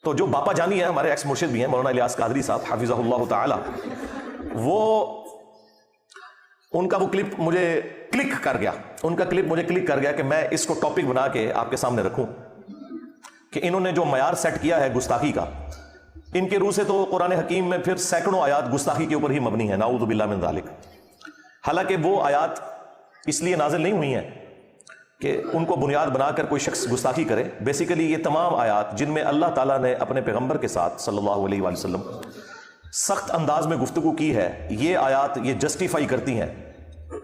تو جو باپا جانی ہے ہمارے ایکس مرشد بھی ہیں مولانا الیاس قادری صاحب حفظہ اللہ تعالی، وہ ان کا وہ کلپ مجھے کلک کر گیا، ان کا کلپ مجھے کلک کر گیا کہ میں اس کو ٹاپک بنا کے آپ کے سامنے رکھوں کہ انہوں نے جو معیار سیٹ کیا ہے گستاخی کا، ان کے روح سے تو قرآن حکیم میں پھر سینکڑوں آیات گستاخی کے اوپر ہی مبنی ہے، نعوذ باللہ من ذالک۔ حالانکہ وہ آیات اس لیے نازل نہیں ہوئی ہیں کہ ان کو بنیاد بنا کر کوئی شخص گستاخی کرے، بیسیکلی یہ تمام آیات جن میں اللہ تعالیٰ نے اپنے پیغمبر کے ساتھ صلی اللہ علیہ وآلہ وسلم سخت انداز میں گفتگو کی ہے، یہ آیات یہ جسٹیفائی کرتی ہیں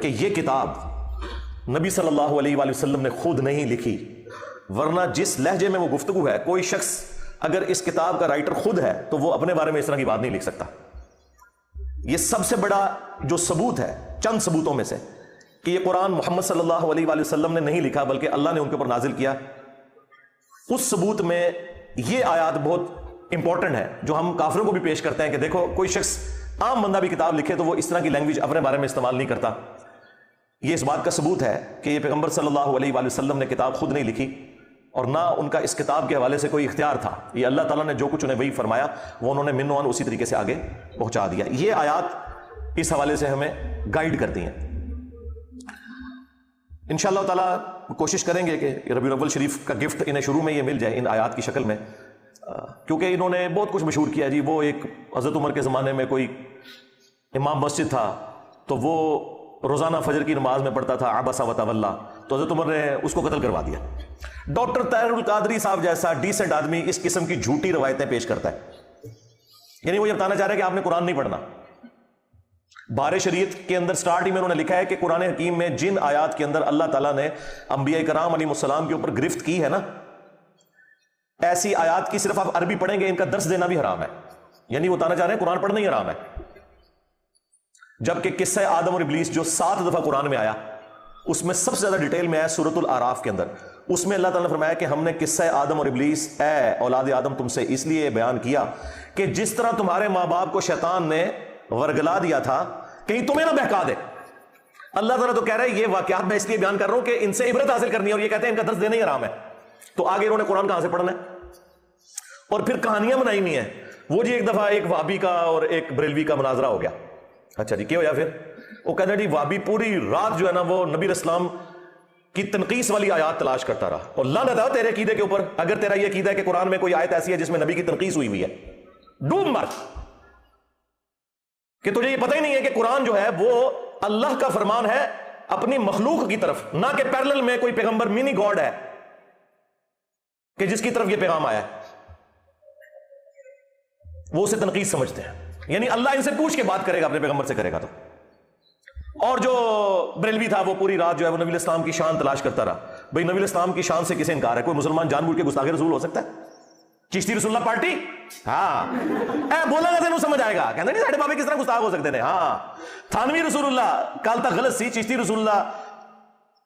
کہ یہ کتاب نبی صلی اللہ علیہ وآلہ وسلم نے خود نہیں لکھی، ورنہ جس لہجے میں وہ گفتگو ہے، کوئی شخص اگر اس کتاب کا رائٹر خود ہے تو وہ اپنے بارے میں اس طرح کی بات نہیں لکھ سکتا۔ یہ سب سے بڑا جو ثبوت ہے چند ثبوتوں میں سے کہ یہ قرآن محمد صلی اللہ علیہ وآلہ وسلم نے نہیں لکھا بلکہ اللہ نے ان کے اوپر نازل کیا، اس ثبوت میں یہ آیات بہت امپورٹنٹ ہے جو ہم کافروں کو بھی پیش کرتے ہیں کہ دیکھو کوئی شخص عام بندہ بھی کتاب لکھے تو وہ اس طرح کی لینگویج اپنے بارے میں استعمال نہیں کرتا۔ یہ اس بات کا ثبوت ہے کہ یہ پیغمبر صلی اللہ علیہ وآلہ وسلم نے کتاب خود نہیں لکھی اور نہ ان کا اس کتاب کے حوالے سے کوئی اختیار تھا، یہ اللہ تعالیٰ نے جو کچھ انہیں وہی فرمایا وہ انہوں نے من و عن اسی طریقے سے آگے پہنچا دیا۔ یہ آیات اس حوالے سے ہمیں گائیڈ کرتی ہیں۔ انشاءاللہ تعالیٰ کوشش کریں گے کہ ربیع الاول شریف کا گفٹ انہیں شروع میں یہ مل جائے ان آیات کی شکل میں، کیونکہ انہوں نے بہت کچھ مشہور کیا جی۔ وہ ایک حضرت عمر کے زمانے میں کوئی امام مسجد تھا تو وہ روزانہ فجر کی نماز میں پڑھتا تھا عبسہ وتولی، تو حضرت عمر نے اس کو قتل کروا دیا۔ ڈاکٹر طاہر القادری صاحب جیسا ڈیسنٹ آدمی اس قسم کی جھوٹی روایتیں پیش کرتا ہے، یعنی وہ یہ بتانا چاہ رہا ہے کہ آپ نے قرآن نہیں پڑھنا۔ بار شریعت کے اندر سٹارٹ ہی میں انہوں نے لکھا ہے کہ قرآن حکیم میں جن آیات کے اندر اللہ تعالیٰ نے انبیاء کرام علیہ السلام کے اوپر گرفت کی ہے نا، ایسی آیات کی صرف آپ عربی پڑھیں گے ان کا درس دینا بھی حرام ہے، یعنی وہ بتانا چاہ رہے ہیں قرآن پڑھنا ہی حرام ہے۔ جبکہ قصہ آدم اور ابلیس جو 7 دفعہ قرآن میں آیا اس میں سب سے زیادہ ڈیٹیل میں آیا سورۃ الاعراف کے اندر، اس میں اللہ تعالیٰ نے فرمایا کہ ہم نے قصہ آدم اور ابلیس اے اولاد آدم تم سے اس لیے بیان کیا کہ جس طرح تمہارے ماں باپ کو شیطان نے ورگلا دیا تھا کہیں تمہیں نہ بہکا دے۔ اللہ تعالیٰ تو کہہ رہے ہیں یہ واقعات میں اس لیے بیان کر رہا ہوں کہ ان سے عبرت حاصل کرنی ہے، اور یہ کہتے ہیں ان کا درس دینا ہی حرام ہے، تو آگے انہوں نے قرآن کہاں سے پڑھنا ہے؟ اور پھر کہانیاں بنائی ہوئی ہیں۔ وہ جی ایک دفعہ ایک وہابی کا اور ایک بریلوی کا مناظرہ ہو گیا، اچھا جی کیا ہوا پھر؟ وہ کہتے ہیں جی وہابی پوری رات جو ہے نا وہ نبی اسلام کی تنقیص والی آیات تلاش کرتا رہا، اور لعنت ہے تیرے عقیدے کے اوپر اگر تیرا یہ عقیدہ ہے کہ قرآن میں کوئی آیت ایسی ہے جس میں نبی کی تنقیص ہوئی ہوئی ہے، ڈوب مر، کہ تجھے یہ پتہ ہی نہیں ہے کہ قرآن جو ہے وہ اللہ کا فرمان ہے اپنی مخلوق کی طرف، نہ کہ پیرلل میں کوئی پیغمبر منی گاڈ ہے کہ جس کی طرف یہ پیغام آیا ہے، وہ اسے تنقیص سمجھتے ہیں، یعنی اللہ ان سے پوچھ کے بات کرے گا اپنے پیغمبر سے کرے گا تو۔ اور جو بریلوی تھا وہ پوری رات جو ہے وہ نبی اسلام کی شان تلاش کرتا رہا۔ بھئی نبی اسلام کی شان سے کسے انکار ہے؟ کوئی مسلمان جان بوجھ کے گستاخ رسول ہو سکتا ہے؟ چشتی رسول اللہ پارٹی ہاں اے بولا گا تینوں سمجھ آئے گا، کہنا نہیں ساڑھے بابے کس طرح گستاخ ہو سکتے ہیں؟ ہاں تھانوی رسول اللہ کل تک غلط سی، چشتی رسول اللہ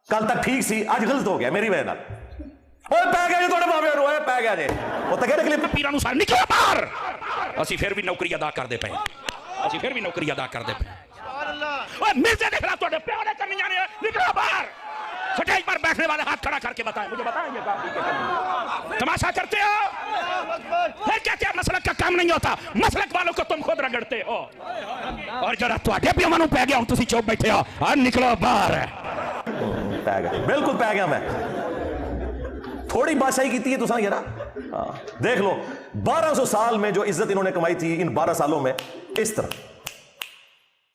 کل تک ٹھیک سی، آج غلط ہو گیا میری وجہ نال۔ اوے پہ گیا جی تھوڑے بابے رو ہے پہ گیا جی وہ تکے کلپ پیراں نوں سارے نکلو باہر، اسی پھر بھی نوکری ادا کر دے پئے، اسی پھر بھی نوکری ادا کر دے پئے۔ اوے مرزے دیکھ رہا تھوڑے پیو نے کرنی جانے نکلو باہر۔ سٹیج پر بیٹھنے والے ہاتھ کھڑا کر کے بتائیں، مجھے بتائیں یہ کام کیا تماشا کرتے ہو؟ پھر کہتے ہیں مسلک کا کام نہیں ہوتا، مسلک والوں کو تم خود رگڑتے ہو، اور جرا تواڈے پیو منوں پہ گیا ہوں تسی چوپ بیٹھے ہو، اور نکلو باہر۔ پہ گیا بالکل پہ گیا میں، تھوڑی بادشاہی کی تھی تو سا یہ نا دیکھ لو 1200 سال میں جو عزت انہوں نے کمائی تھی ان 12 سالوں میں اس طرح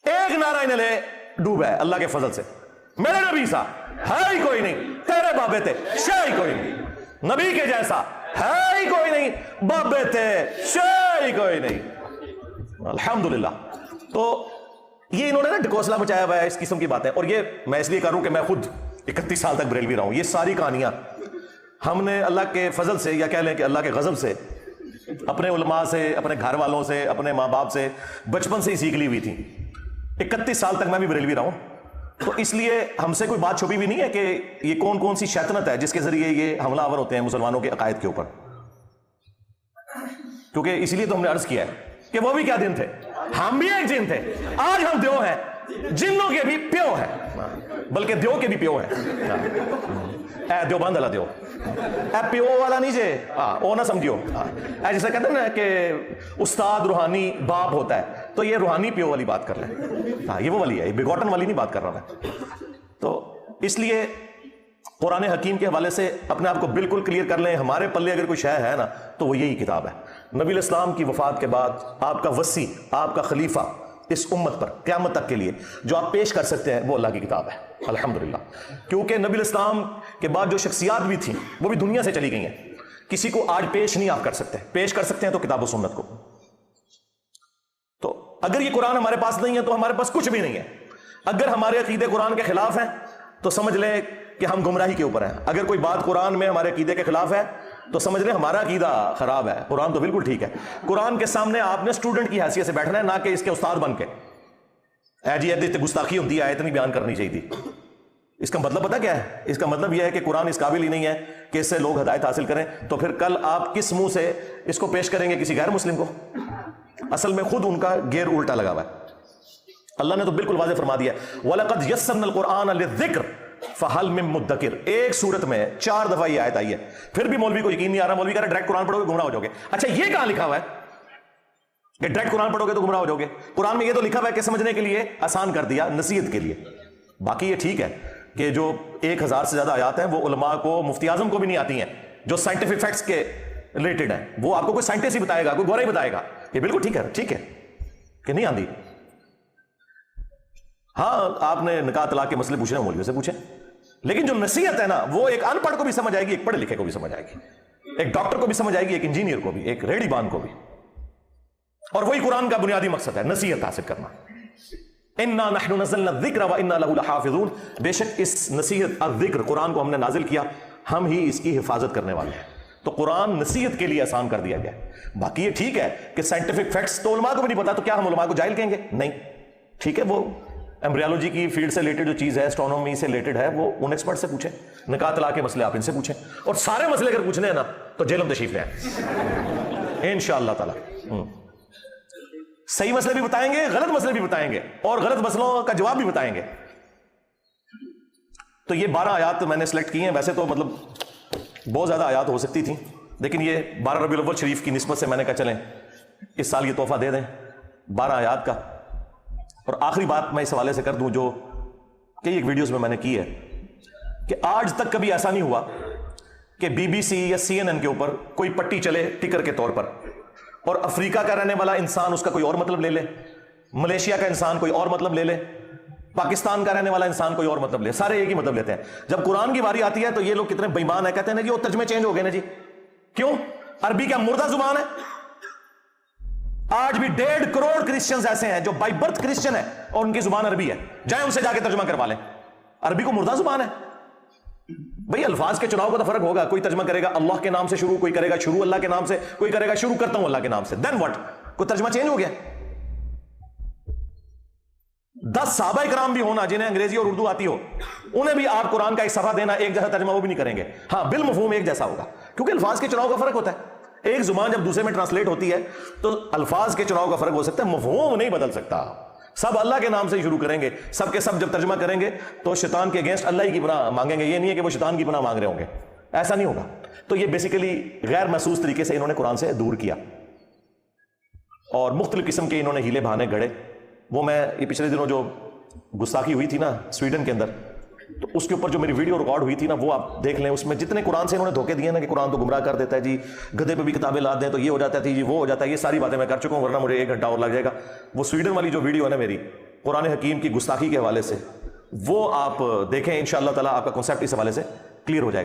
ایک نعرہ انہیں لے ڈوبا ہے اللہ کے فضل سے۔ میرے نبی سا ہے ہی کوئی نہیں، تیرے بابے تھے شے ہی کوئی نہیں، نبی کے جیسا ہے ہی کوئی نہیں، بابے تھے شے ہی کوئی نہیں، الحمدللہ۔ تو یہ انہوں نے نا ڈکوسلا مچایا ہوا ہے اس قسم کی باتیں، اور یہ میں اس لیے کروں کہ میں خود 31 سال تک بریلوی رہا ہوں، یہ ساری کہانیاں ہم نے اللہ کے فضل سے یا کہہ لیں کہ اللہ کے غضب سے اپنے علماء سے، اپنے گھر والوں سے، اپنے ماں باپ سے بچپن سے ہی سیکھ لی ہوئی تھی۔ 31 سال تک میں بھی بریلوی رہا ہوں، تو اس لیے ہم سے کوئی بات چھپی بھی نہیں ہے کہ یہ کون کون سی شیطنت ہے جس کے ذریعے یہ حملہ آور ہوتے ہیں مسلمانوں کے عقائد کے اوپر، کیونکہ اس لیے تو ہم نے عرض کیا ہے کہ وہ بھی کیا دن تھے، ہم بھی ایک جن تھے، آج ہم دیو ہیں، جنوں کے بھی پیو ہیں۔ بلکہ دیو کے بھی پیو ہیں. اے دیوبند والا دیو, اے پیو والا نہیں جے, او نہ سمجھو. اے جیسے کہتے ہیں نا کہ استاد روحانی باپ ہوتا ہے, تو یہ روحانی پیو والی بات کر لیں. ہاں یہ وہ والی ہے, یہ بیگوٹن والی نہیں بات کر رہا میں. تو اس لیے قرآن حکیم کے حوالے سے اپنے آپ کو بالکل کلیئر کر لیں. ہمارے پلے اگر کوئی شے ہے نا تو وہ یہی کتاب ہے. نبی الاسلام کی وفات کے بعد آپ کا وصی, آپ کا خلیفہ اس امت پر قیامت تک کے لیے جو آپ پیش کر سکتے ہیں وہ اللہ کی کتاب ہے, الحمدللہ. کیونکہ نبی الاسلام کے بعد جو شخصیات بھی تھیں وہ بھی دنیا سے چلی گئی ہیں. کسی کو آج پیش نہیں آپ کر سکتے, پیش کر سکتے ہیں تو کتاب و سنت کو. تو اگر یہ قرآن ہمارے پاس نہیں ہے تو ہمارے پاس کچھ بھی نہیں ہے. اگر ہمارے عقیدے قرآن کے خلاف ہیں تو سمجھ لیں کہ ہم گمراہی کے اوپر ہیں. اگر کوئی بات قرآن میں ہمارے عقیدے کے خلاف ہے تو سمجھ لیں ہمارا عقیدہ خراب ہے. قرآن تو بالکل ٹھیک ہے. قرآن کے سامنے آپ نے اسٹوڈنٹ کی حیثیت سے بیٹھنا ہے, نہ کہ اس کے استاد بن کے. اے جی اتنی گستاخی ہوتی ہے, اتنی بیان کرنی چاہیے تھی. اس کا مطلب پتہ کیا ہے؟ اس کا مطلب یہ ہے کہ قرآن اس قابل ہی نہیں ہے کہ اس سے لوگ ہدایت حاصل کریں. تو پھر کل آپ کس منہ سے اس کو پیش کریں گے کسی غیر مسلم کو؟ اصل میں خود ان کا گیئر الٹا لگا ہوا ہے. اللہ نے تو بالکل واضح فرما دیا وَلَقَدْ يَسَّرْنَا الْقُرْآنَ لِلذِّكْرِ فَهَلْ مِن مُدَّكِرٍ. ایک صورت میں 4 دفعہ یہ آیت آئی ہے. پھر بھی مولوی کو یقین نہیں آ رہا. مولوی کہہ رہا ہے ڈائریکٹ قرآن پڑھو گے گمراہ ہو جاؤ گے. اچھا یہ کہاں لکھا ہوا ہے کہ ڈائریکٹ قرآن پڑھو گے تو گمراہ ہو جاؤ گے؟ قرآن میں یہ تو لکھا ہوا ہے کہ سمجھنے کے لیے آسان کر دیا, نصیحت کے لیے. باقی یہ ٹھیک ہے کہ جو 1000 سے زیادہ آیات ہیں وہ علماء کو, مفتی اعظم کو بھی نہیں آتی ہیں, جو سائنٹیفک فیکٹس کے ریلیٹڈ ہیں. وہ آپ کو کوئی سائنٹسٹ ہی بتائے گا, کوئی گورا ہی بتائے گا. یہ بالکل ٹھیک ہے, ٹھیک ہے کہ نہیں آندی. ہاں آپ نے نکاح طلاق کے مسئلے پوچھنے مولویوں سے پوچھیں, لیکن جو نصیحت ہے نا وہ ایک ان پڑھ کو بھی سمجھ آئے گی, ایک پڑھے لکھے کو بھی سمجھ آئے گی, ایک ڈاکٹر کو بھی سمجھ آئے گی, ایک انجینئر کو بھی, ایک ریڑھی بان کو بھی. اور وہی قرآن کا بنیادی مقصد ہے, نصیحت حاصل کرنا. اِنَّا نَحْنُ نَزَّلْنَا الذِّكْرَ وَإِنَّا لَهُ لَحَافِظُونَ. بے شک اس نصیحت الذکر قرآن کو ہم نے نازل کیا, ہم ہی اس کی حفاظت کرنے والے ہیں. تو قرآن نصیحت کے لیے آسان کر دیا گیا. باقی یہ ٹھیک ہے کہ سائنٹیفک فیکٹس تو علماء کو بھی نہیں پتا, تو کیا ہم علماء کو جاہل کہیں گے؟ نہیں. ٹھیک ہے, وہ ایمبریالوجی کی فیلڈ سے ریلیٹڈ جو چیز ہے, اسٹرونومی سے ریلیٹڈ ہے, وہ ان ایکسپرٹ سے پوچھیں. نکاح طلاق کے مسئلے آپ ان سے پوچھیں, اور سارے مسئلے اگر پوچھنے ہیں نا تو جیل میں تشریف لے آئیں انشاءاللہ تعالی. صحیح مسئلے بھی بتائیں گے, غلط مسئلے بھی بتائیں گے, اور غلط مسئلوں کا جواب بھی بتائیں گے. تو یہ 12 آیات میں نے سلیکٹ کی ہیں. ویسے تو مطلب بہت زیادہ آیات ہو سکتی تھیں, لیکن یہ 12 ربیع الاول شریف کی نسبت سے میں نے کہا چلیں اس سال یہ تحفہ دے دیں 12 آیات کا. اور آخری بات میں اس حوالے سے کر دوں جو کئی ایک ویڈیوز میں نے کی ہے, کہ آج تک کبھی ایسا نہیں ہوا کہ BBC یا CNN کے اوپر کوئی پٹی چلے ٹکر کے طور پر, اور افریقہ کا رہنے والا انسان اس کا کوئی اور مطلب لے لے, ملیشیا کا انسان کوئی اور مطلب لے لے, پاکستان کا رہنے والا انسان کوئی اور مطلب لے. سارے ایک ہی مطلب لیتے ہیں. جب قرآن کی باری آتی ہے تو یہ لوگ کتنے بے ایمان ہیں, کہتے ہیں نا جی وہ ترجمے چینج ہو گئے نا جی. کیوں؟ عربی کیا مردہ زبان ہے؟ آج بھی 1.5 کروڑ کرسچنز ایسے ہیں جو بائی برتھ کرسچن ہیں اور ان کی زبان عربی ہے. جائیں ان سے جا کے ترجمہ کروا لیں. عربی کو مردہ زبان ہے بھئی. الفاظ کے چناؤ کا تو فرق ہوگا. کوئی ترجمہ کرے گا اللہ کے نام سے شروع, کوئی کرے گا شروع اللہ کے نام سے, کوئی کرے گا شروع کرتا ہوں اللہ کے نام سے. دین واٹ؟ کوئی ترجمہ چینج ہو گیا؟ 10 صحابہ کرام بھی ہونا جنہیں انگریزی اور اردو آتی ہو, انہیں بھی آپ قرآن کا ایک صفحہ دینا, ایک جیسا ترجمہ وہ بھی نہیں کریں گے. ہاں بالمفہوم ایک جیسا ہوگا, کیونکہ الفاظ کے چناؤ کا فرق ہوتا ہے. ایک زبان جب دوسرے میں ٹرانسلیٹ ہوتی ہے تو الفاظ کے چناؤ کا فرق ہو سکتا ہے, مفہوم نہیں بدل سکتا. سب اللہ کے نام سے ہی شروع کریں گے, سب کے سب جب ترجمہ کریں گے تو شیطان کے اگینسٹ اللہ ہی کی پناہ مانگیں گے. یہ نہیں ہے کہ وہ شیطان کی پناہ مانگ رہے ہوں گے, ایسا نہیں ہوگا. تو یہ بیسیکلی غیر محسوس طریقے سے انہوں نے قرآن سے دور کیا, اور مختلف قسم کے انہوں نے ہیلے بہانے گھڑے. وہ میں یہ پچھلے دنوں جو گستاخی ہوئی تھی نا سویڈن کے اندر, تو اس کے اوپر جو میری ویڈیو ریکارڈ ہوئی تھی نا وہ آپ دیکھ لیں. اس میں جتنے قرآن سے انہوں نے دھوکے دیے نا کہ قرآن تو گمراہ کر دیتا ہے جی, گدھے پہ بھی کتابیں لا دیں تو یہ ہو جاتا ہے جی, وہ ہو جاتا ہے, یہ ساری باتیں میں کر چکا ہوں, ورنہ مجھے 1 گھنٹہ اور لگ جائے گا. وہ سویڈن والی جو ویڈیو ہے نا میری قرآن حکیم کی گستاخی کے حوالے سے, وہ آپ دیکھیں, انشاءاللہ تعالیٰ آپ کا کنسیپٹ اس حوالے سے کلیئر ہو جائے گا.